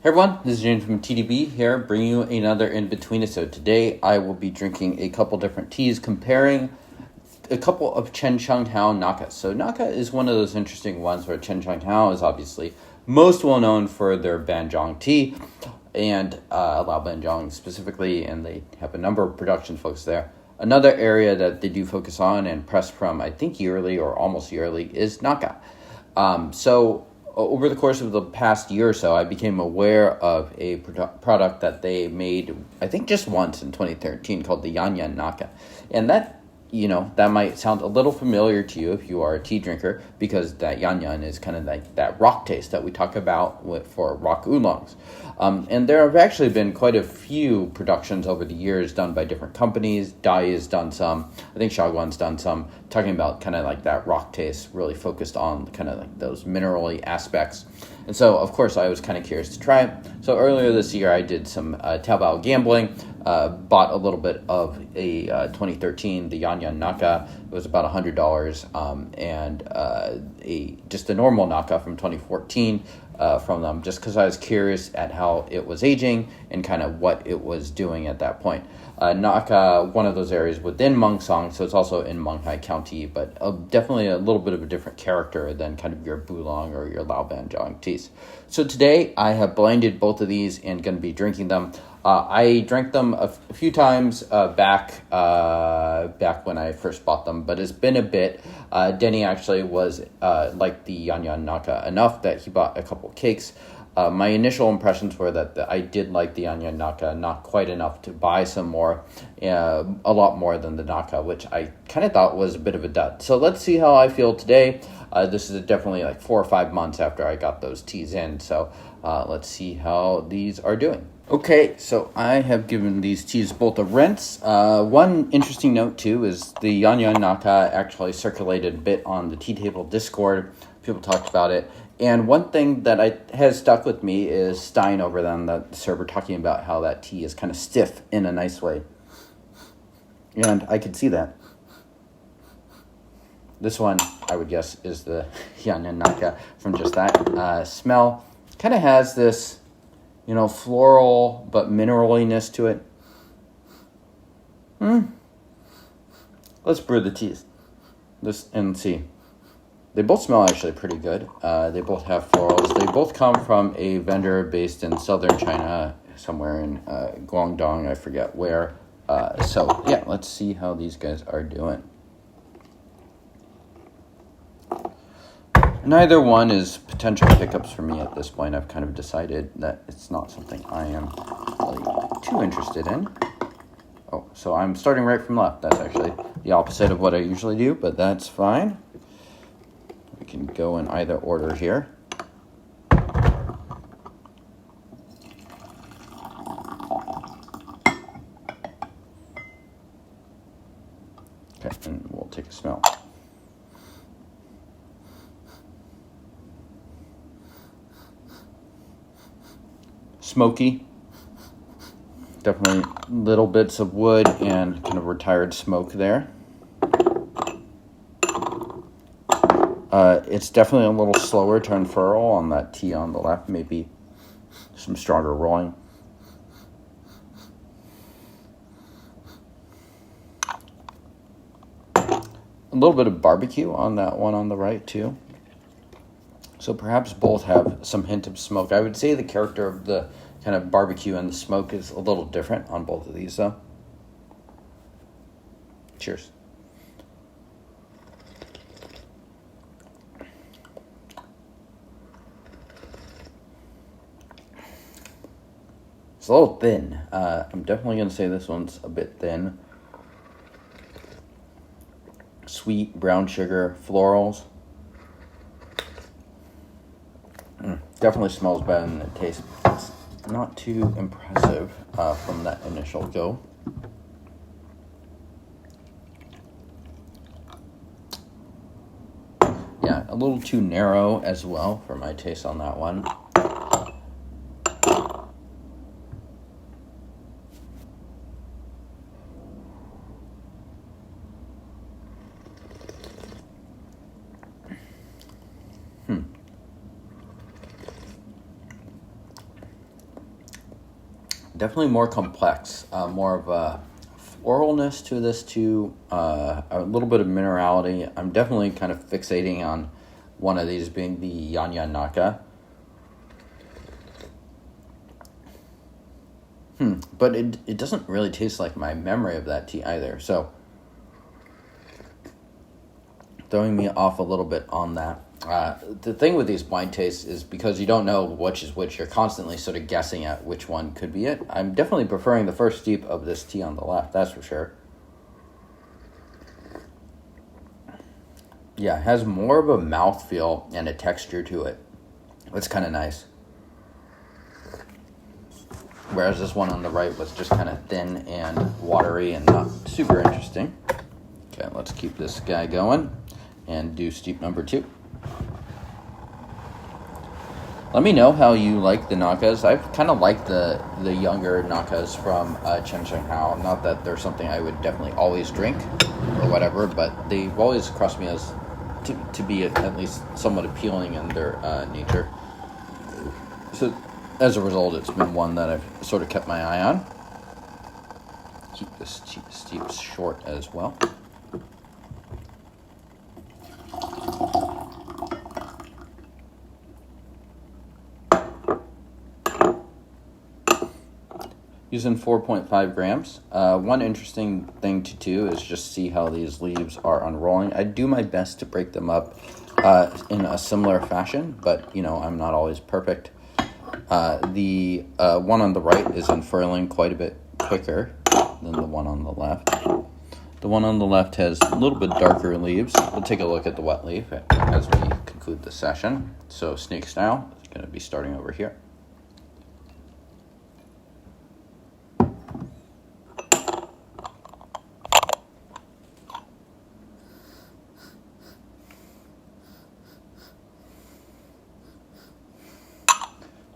Hey everyone, this is James from TDB here, bringing you another Inbetweenisode. Today I will be drinking a couple different teas, comparing a couple of Chensheng Hao Naka. So Naka is one of those interesting ones where Chensheng Hao is obviously most well known for their Banjiang tea, and Lao Banjiang specifically, and they have a number of production folks there. Another area that they do focus on and press from, I think yearly or almost yearly, is Naka. Over the course of the past year or so, I became aware of a product that they made, I think just once in 2013, called the Yanyun Naka. And that might sound a little familiar to you if you are a tea drinker, because that Yanyun is kind of like that rock taste that we talk about for rock oolongs. And there have actually been quite a few productions over the years done by different companies. Dai has done some. I think Shaguan's done some, talking about kind of like that rock taste, really focused on kind of like those mineral-y aspects. And so, of course, I was kind of curious to try it. So earlier this year, I did some Taobao gambling, bought a little bit of a 2013, the Yanyun Naka. It was about $100, and just a normal Naka from 2014 from them, just because I was curious at how it was aging and kind of what it was doing at that point. Naka, one of those areas within Mungsong, so it's also in Munghai County, but definitely a little bit of a different character than kind of your Bulong or your Lao Banjiang teas. So today I have blended both of these and going to be drinking them. I drank them a few times back when I first bought them, but it's been a bit. Denny actually was like the Yanyun Naka enough that he bought a couple cakes. My initial impressions were that I did like the Yanyun Naka, not quite enough to buy some more, a lot more than the Naka, which I kind of thought was a bit of a dud. So let's see how I feel today. This is definitely like 4 or 5 months after I got those teas in, so let's see how these are doing. Okay, so I have given these teas both a rinse. One interesting note, too, is the Yanyun Naka actually circulated a bit on the Tea Table Discord. People talked about it. And one thing that has stuck with me is Stein over them, the server, talking about how that tea is kind of stiff in a nice way. And I could see that. This one, I would guess, is the Yanyun Naka from just that smell. Kind of has this, floral but mineraliness to it. Let's brew the teas. And see. They both smell actually pretty good. They both have florals. They both come from a vendor based in southern China, somewhere in Guangdong, I forget where. So yeah, let's see how these guys are doing. Neither one is potential pickups for me at this point. I've kind of decided that it's not something I am really too interested in. Oh, so I'm starting right from left. That's actually the opposite of what I usually do, but that's fine. We can go in either order here. Okay, and we'll take a smell. Smoky. Definitely little bits of wood and kind of retired smoke there. It's definitely a little slower to unfurl on that tea on the left, maybe some stronger rolling. A little bit of barbecue on that one on the right too. So perhaps both have some hint of smoke. I would say the character of the kind of barbecue and the smoke is a little different on both of these though. Cheers. It's a little thin. I'm definitely going to say this one's a bit thin. Sweet, brown sugar, florals. Definitely smells better than it tastes. It's not too impressive from that initial go. Yeah, a little too narrow as well for my taste on that one. Definitely more complex, more of a floralness to this too, a little bit of minerality. I'm definitely kind of fixating on one of these being the Yanyun Naka. But it doesn't really taste like my memory of that tea either, so throwing me off a little bit on that. The thing with these blind tastes is because you don't know which is which, you're constantly sort of guessing at which one could be it. I'm definitely preferring the first steep of this tea on the left, that's for sure. Yeah, it has more of a mouthfeel and a texture to it. It's kind of nice. Whereas this one on the right was just kind of thin and watery and not super interesting. Okay, let's keep this guy going and do steep number 2. Let me know how you like the Nakas. I kind of like the younger Nakas from Chensheng Hao. Not that they're something I would definitely always drink or whatever, but they've always crossed me as to be at least somewhat appealing in their nature. So as a result, it's been one that I've sort of kept my eye on. Keep this steep short as well. Using 4.5 grams. One interesting thing to do is just see how these leaves are unrolling. I do my best to break them up in a similar fashion, but I'm not always perfect. The one on the right is unfurling quite a bit quicker than the one on the left. The one on the left has a little bit darker leaves. We'll take a look at the wet leaf as we conclude the session. So snake style is going to be starting over here.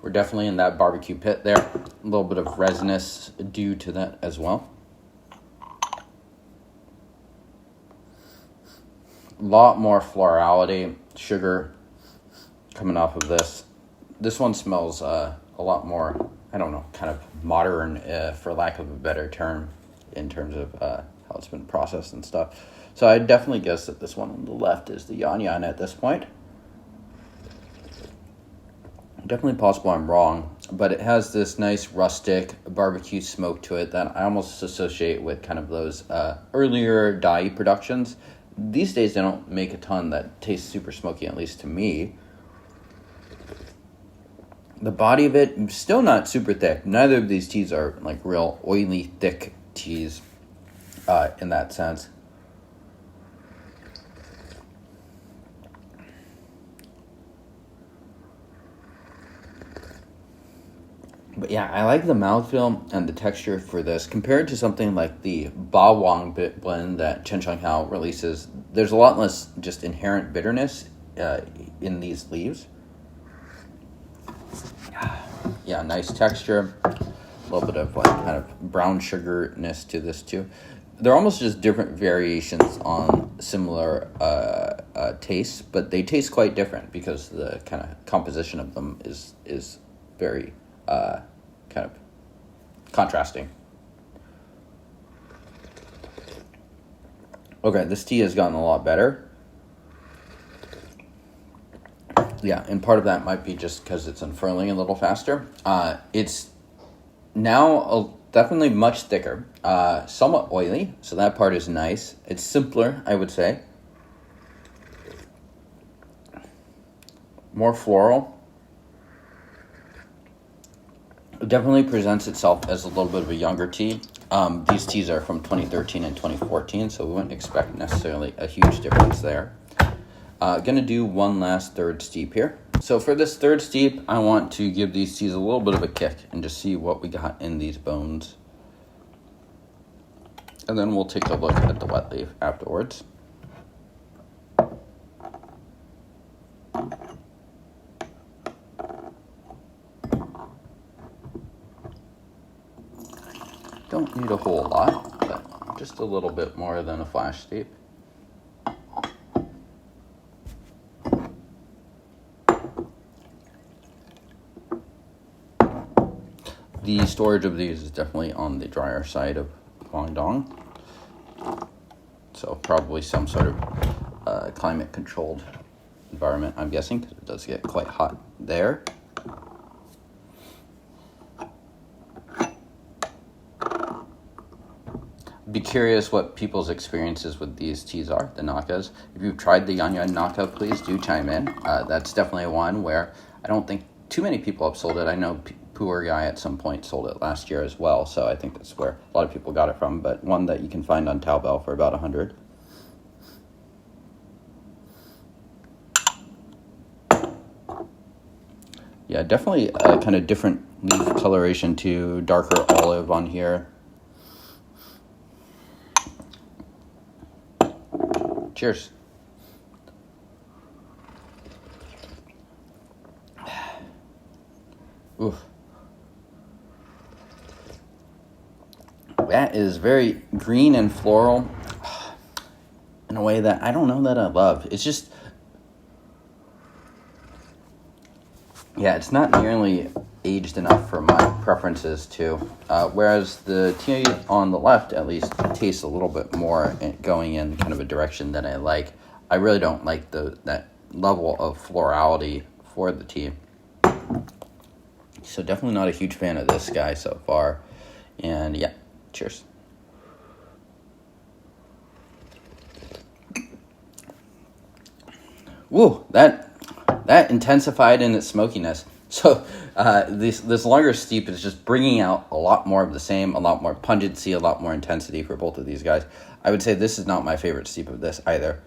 We're definitely in that barbecue pit there. A little bit of resinous due to that as well. A lot more florality, sugar coming off of this. This one smells a lot more, I don't know, kind of modern, for lack of a better term, in terms of how it's been processed and stuff. So I definitely guess that this one on the left is the Yanyun at this point. Definitely possible I'm wrong, but it has this nice rustic barbecue smoke to it that I almost associate with kind of those earlier dye productions. These days they don't make a ton that tastes super smoky, at least to me. The body of it, still not super thick. Neither of these teas are like real oily, thick teas in that sense. But yeah, I like the mouthfeel and the texture for this. Compared to something like the Bawang blend that Chensheng Hao releases, there's a lot less just inherent bitterness in these leaves. Yeah, nice texture. A little bit of like kind of brown sugarness to this too. They're almost just different variations on similar tastes, but they taste quite different because the kind of composition of them is very kind of contrasting. Okay, this tea has gotten a lot better. Yeah, and part of that might be just because it's unfurling a little faster. It's now definitely much thicker, somewhat oily, so that part is nice. It's simpler, I would say. More floral. It definitely presents itself as a little bit of a younger tea. These teas are from 2013 and 2014, so we wouldn't expect necessarily a huge difference there. Gonna do one last third steep here. So for this third steep, I want to give these teas a little bit of a kick and just see what we got in these bones. And then we'll take a look at the wet leaf afterwards. Don't need a whole lot, but just a little bit more than a flash steep. The storage of these is definitely on the drier side of Guangdong. So probably some sort of climate-controlled environment, I'm guessing, because it does get quite hot there. Be curious what people's experiences with these teas are, the Nakas. If you've tried the Yanyun Naka, please do chime in. That's definitely one where I don't think too many people have sold it. I know Poor Guy at some point sold it last year as well, so I think that's where a lot of people got it from, but one that you can find on Taobao for about 100. Yeah, definitely a kind of different leaf coloration to darker olive on here. Cheers. Oof. That is very green and floral in a way that I don't know that I love. It's just, yeah, it's not nearly aged enough for my preferences too. Whereas the tea on the left at least tastes a little bit more going in kind of a direction that I like. I really don't like that level of florality for the tea. So definitely not a huge fan of this guy so far. And yeah, cheers. Woo, that intensified in its smokiness. So this longer steep is just bringing out a lot more of the same, a lot more pungency, a lot more intensity for both of these guys. I would say this is not my favorite steep of this either.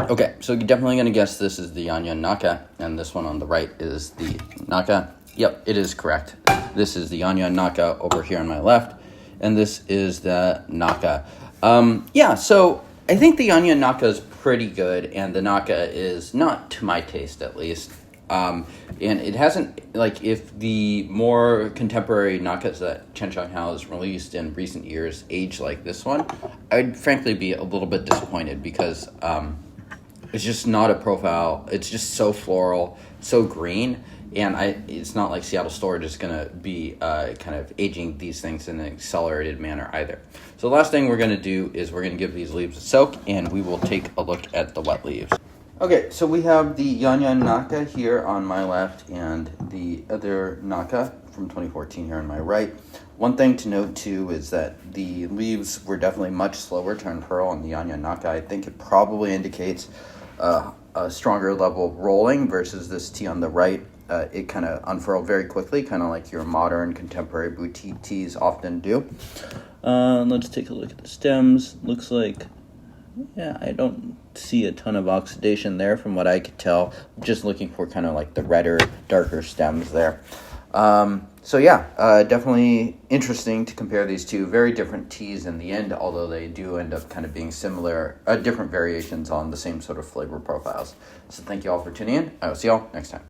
Okay, so you're definitely going to guess this is the Yanyun Naka, and this one on the right is the Naka. Yep, it is correct. This is the Yanyun Naka over here on my left, and this is the Naka. Yeah, so I think the Yanyun Naka is pretty good, and the Naka is not to my taste, at least. And it hasn't, like, if the more contemporary Nakas that Chensheng Hao has released in recent years age like this one, I'd frankly be a little bit disappointed because it's just not a profile. It's just so floral, so green, and it's not like Seattle Storage is going to be kind of aging these things in an accelerated manner either. So the last thing we're going to do is we're going to give these leaves a soak, and we will take a look at the wet leaves. Okay, so we have the Yanyun Naka here on my left and the other Naka from 2014 here on my right. One thing to note, too, is that the leaves were definitely much slower to unfurl on the Yanyun Naka. I think it probably indicates a stronger level of rolling versus this tea on the right. It kind of unfurled very quickly, kind of like your modern contemporary boutique teas often do. Let's take a look at the stems. Looks like, yeah, I don't see a ton of oxidation there from what I could tell. I'm just looking for kind of like the redder, darker stems there. So yeah, definitely interesting to compare these two very different teas in the end, although they do end up kind of being similar, different variations on the same sort of flavor profiles. So thank you all for tuning in. I will see y'all next time.